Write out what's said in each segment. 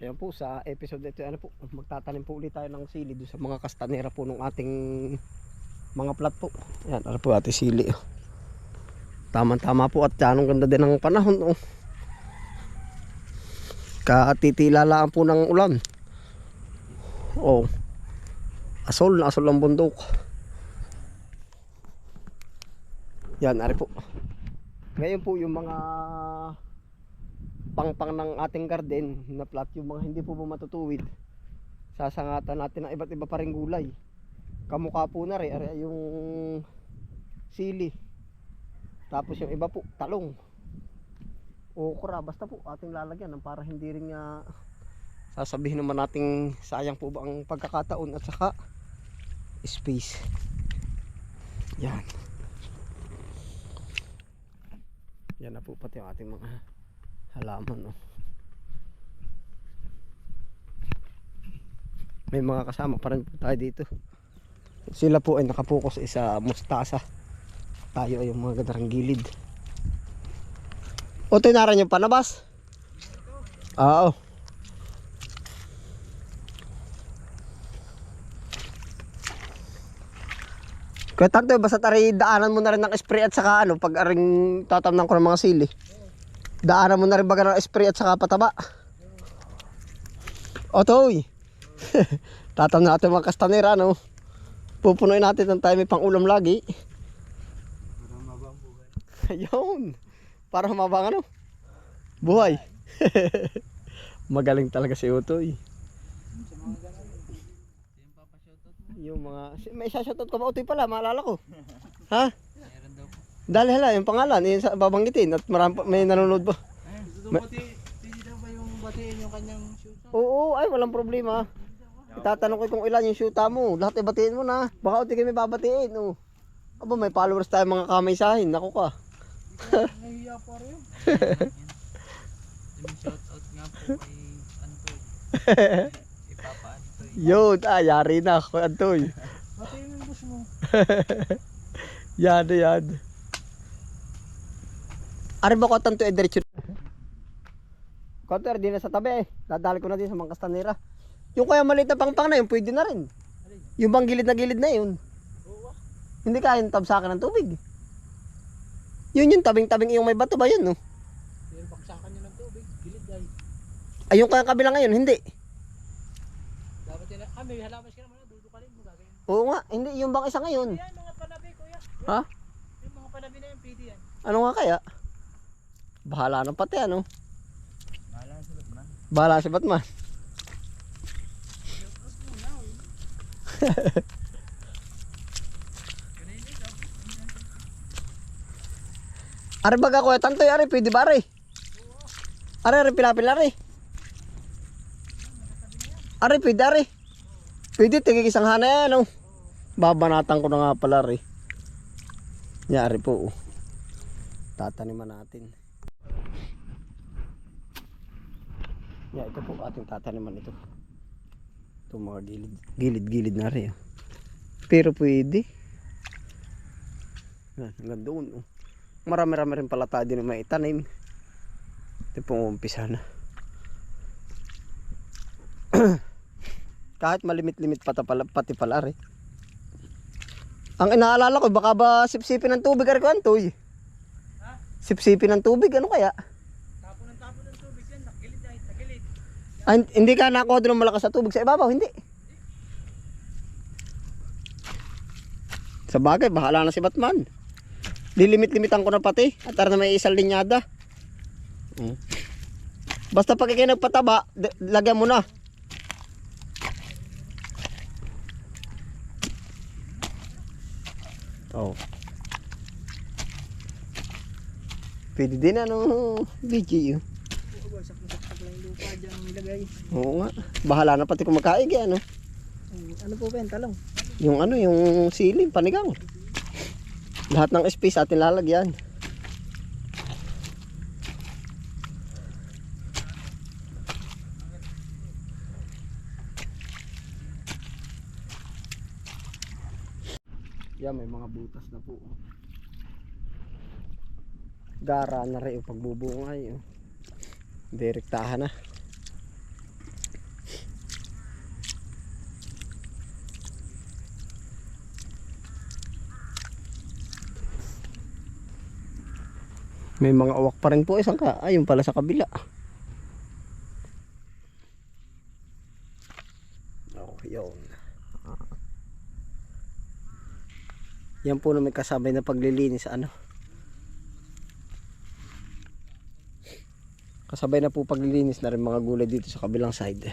Ayan po, sa episode ito, ano po, magtatanim po ulit tayo ng sili doon sa mga kastanera po ng ating mga plat po. Ayan, ano po ate sili. Tama-tama po at anong ganda din ng panahon. Oh. Katitilalaan po ng ulan. Oh. Asol na asol ang bundok. Yan, ari po. Ngayon po yung mga pang ng ating garden na plat, yung mga hindi po matutuwid, sasangatan natin ng iba't iba pa ring gulay. Kamukha po na rin yung sili, tapos yung iba po talong, okra, basta po ating lalagyan para hindi rin sasabihin naman nating sayang po ba ang pagkakataon at saka space. Yan, yan na po pati yung ating mga halaman. Oh. May mga kasama pa rin po tayo dito. Sila po ay nakapokus sa mustasa. Tayo ay yung mga gadarang gilid. O tinaran yung panabas? Oo. Kaya tanto basta tari daanan mo na rin ng spray at saka pag aring tatamnan ko ng mga sili. Daanan mo na rin baga ng spray at saka pataba. Otoy. Tatam natin mga kastanera, no? Pupunuin natin ng tayo may pang ulam lagi. Para mabang buhay. Ayun. Para mabang buhay. Magaling talaga si Otoy. Sa mga ganun. Yung papashoutout mo. Yung mga may shoutout ka ba Otoy pala, maalala ko. Ha? Meron daw po. Dali hala yung pangalan, yung babanggitin at marami may nanonood ba? Gusto mo pwede daw ba yung batiin yung kanyang shoot? Oo, ay walang problema. Itatanong ko kung ilan yung shoota mo. Lahat ibatiin mo na. Baka Otoy may babatiin. Oh. Aba may followers tayo mga kamaysahin. Naku ka. Nahiya pa rin. Yung shoutout nga po kay Antoy. Ipapa Antoy. Yun, yari na ako Antoy. Batiin yung boss mo. Yan. Ari ba ko tanto diretso? Konter din na sa tabi. Dadali ko na din sa mga kastanera. Yung kaya maliit na pangpang na yun, pwede na rin. Yung bang gilid na yun. Hindi kaya yung tabsakan ng tubig. Yun yung tabing-tabing yung may bato ba yun, no? Pero baksakan nyo ng tubig. Gilid ay. Ay yung kaya kabila ngayon, hindi. Dapat yun. May halamas ka naman. Dudukalin mo gagawin. Oo nga, hindi yung bang isa ngayon. Yan mga panabi kuya. Ha? Yung mga panabi na yung pwede yan. Ano nga kaya? Bahala na pati Bahala sa Batman. Bahala si Batman. Ari baga ko tantoy ari pwede ba ari? Ari pilapil ari. Ari pwede ari. Pwede tigig isang hana yan Babanatan ko na nga pala ari. Yari po. Tataniman natin. Ya ito po ating tataniman ito. Ito mga gilid na rin. Pero pwede. Yan, hanggang doon. Marami-rami rin pala tayo din may itanim. Ito pong umpisa na. Kahit malimit-limit pati pala rin. Ang inaalala ko, baka ba sipsipin ng tubig ari ko Antoy? Ha? Sipsipin ng tubig, ano kaya? Tapo ng tubig yan. Nakagilid ay. Tagilid. Ay, hindi ka nakuha doon ng malakas sa tubig sa ibabaw, hindi. Sa bagay, bahala na si Batman. Lilimit-limitan ko na pati at na may isang linyada. Basta pag kayo nagpataba, lagyan mo na. Oh. Pwede din BG. Sakto-sakto lang yung lupa dyan nilagay. Oo nga. Bahala na pati kung magkaig Ano po ba yung talong? Yung siling, panigang. Lahat ng space atin lalagyan. Yan, may mga butas na po. Gara na rin yung pagbubungay. Direktahan na. May mga uwak pa rin po isang ka. Ayun pala sa kabila. Oh, yun. Yan po na may kasabay na paglilinis ano. Kasabay na po paglilinis na rin mga gulay dito sa kabilang side.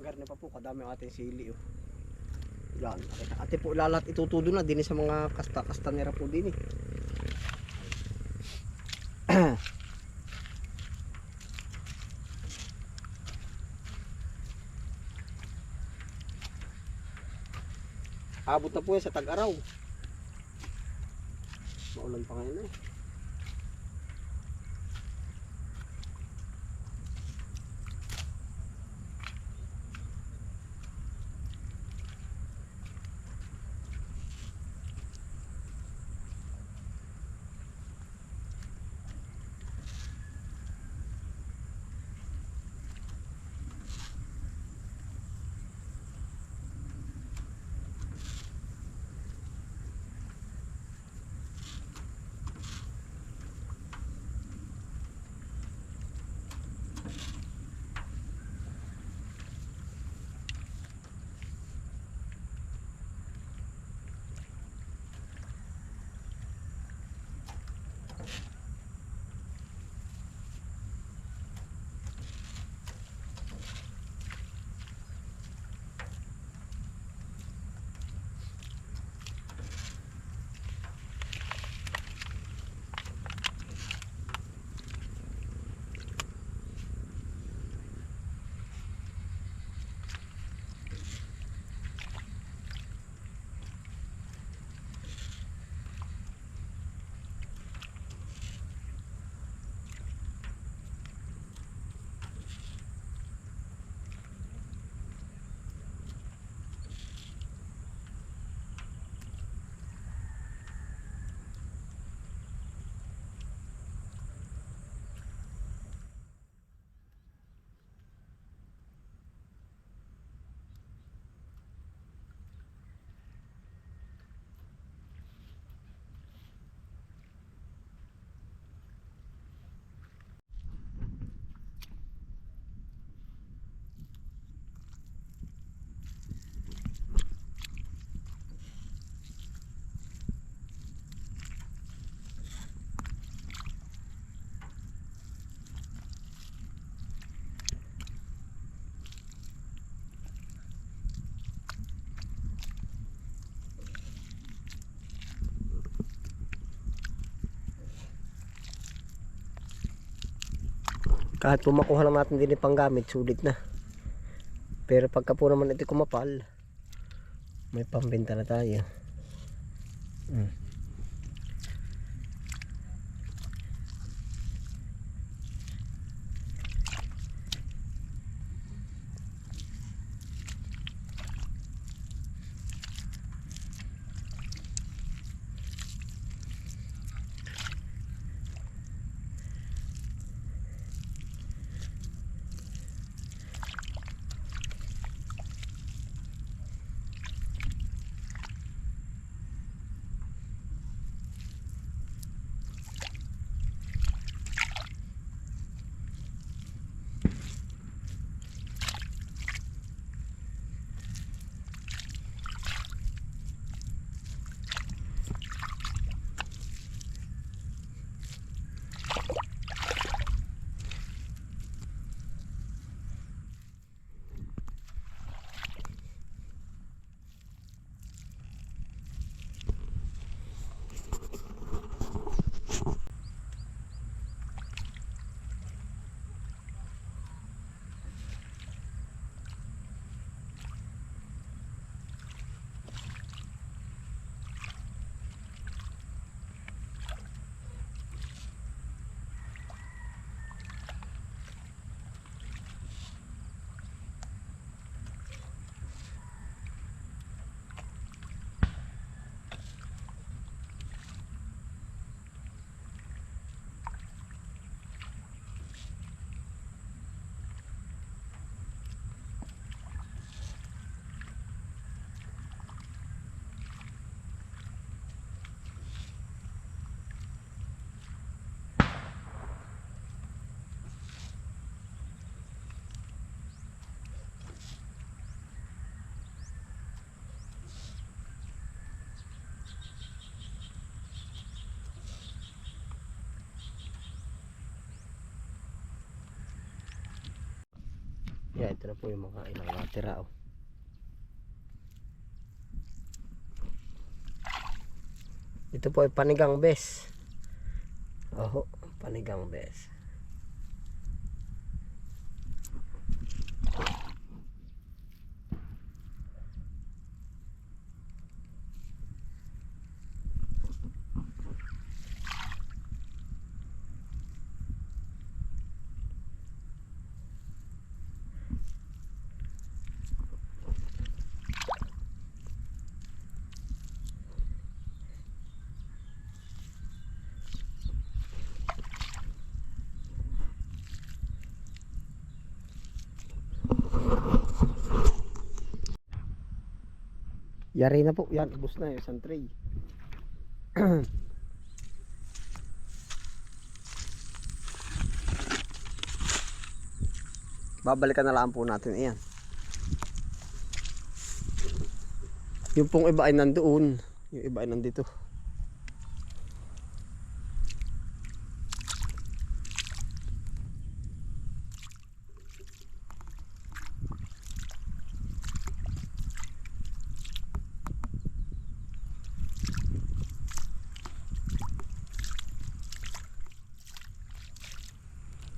Garne pa po, kadami ang ating sili oh. Yan, ate po lalat itutudo na din sa mga kasta-kastanera po din eh. Abot na po yan sa tag-araw. Maulan pa ngayon eh. Kahit po makuha lang natin din yung panggamit, sulit na. Pero pagka po naman ito kumapal, may pambenta na tayo. Kaya ito na po yung mga ilang natira. Oh. Ito po ay panigang bes. Oho, panigang bes. Yari na po, yan, ubos na yung isang tray. Babalikan na lang po natin iyan. Yung pong iba ay nandoon, yung iba ay nandito.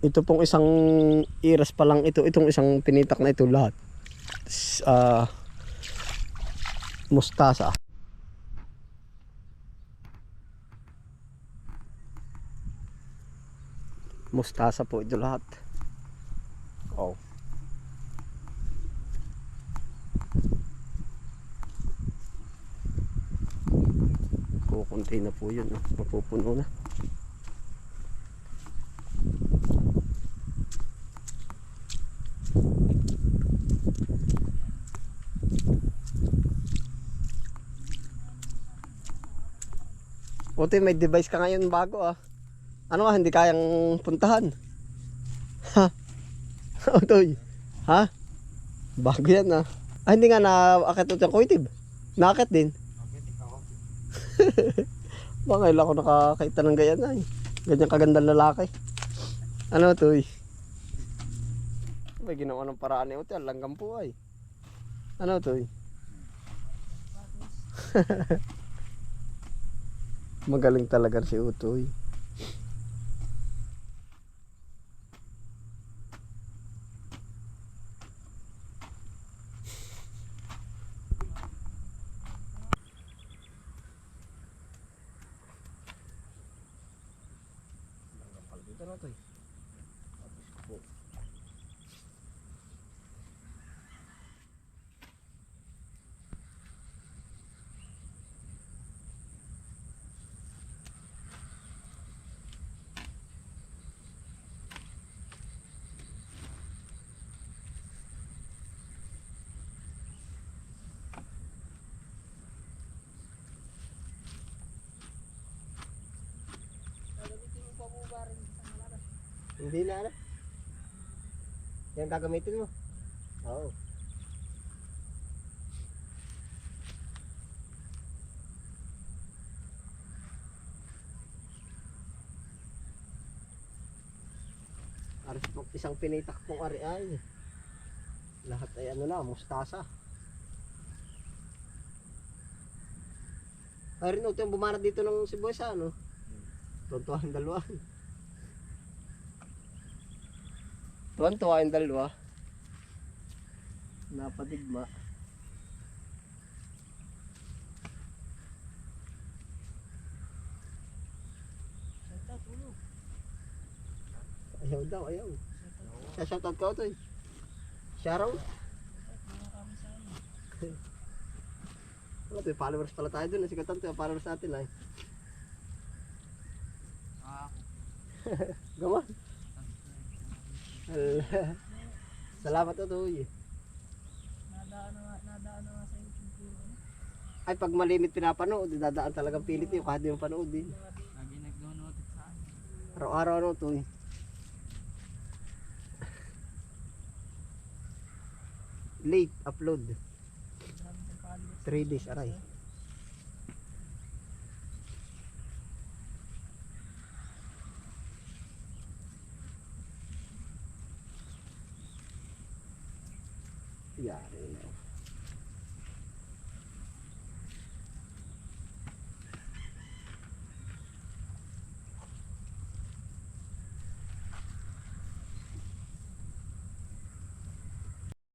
Ito pong isang iras pa lang ito, itong isang pinitak na ito lahat. Mustasa. Mustasa po ito lahat. Oh. Kukunti na po yun, mapupuno na. Buti may device ka ngayon bago ah. Ano nga hindi kayang puntahan? Ha? Otoy. Ha? Bago yan ah. Ah hindi nga naakit ito yung kuwitib. Naakit din. Baka ilang ako nakakita ng ganyan ay. Ganyan kagandang lalaki. Ano Toy? May ginawa ng paraan ni Otoy. Langgam po ay. Ano Toy? Magaling talaga si Utoy. Dito na Utoy. Hindi na ano? Yan gagamitin mo? Oo. Aris po isang pinitak pong ari ay. Lahat ay ano na, mustasa. Ay rin ito yung bumanat dito ng sibuyas ano? Tuntuhan dalawa. Tuwan-tuwa yung dalawa. Napadigma. Ayaw daw, ayaw. Shoutout ka Otoy. Shoutout. Wala to, followers pala tayo dun. Sikatan to, followers natin ay. Gaman. Salamat Otoy. Nadaan na nga sa YouTube. Ay pag malimit pinapanood, dadaan talagang pilit yung kahit yung panood din. Lagi nag-download sa akin. Araw-araw ano Otoy. Late upload. 3 days aray. Yari na.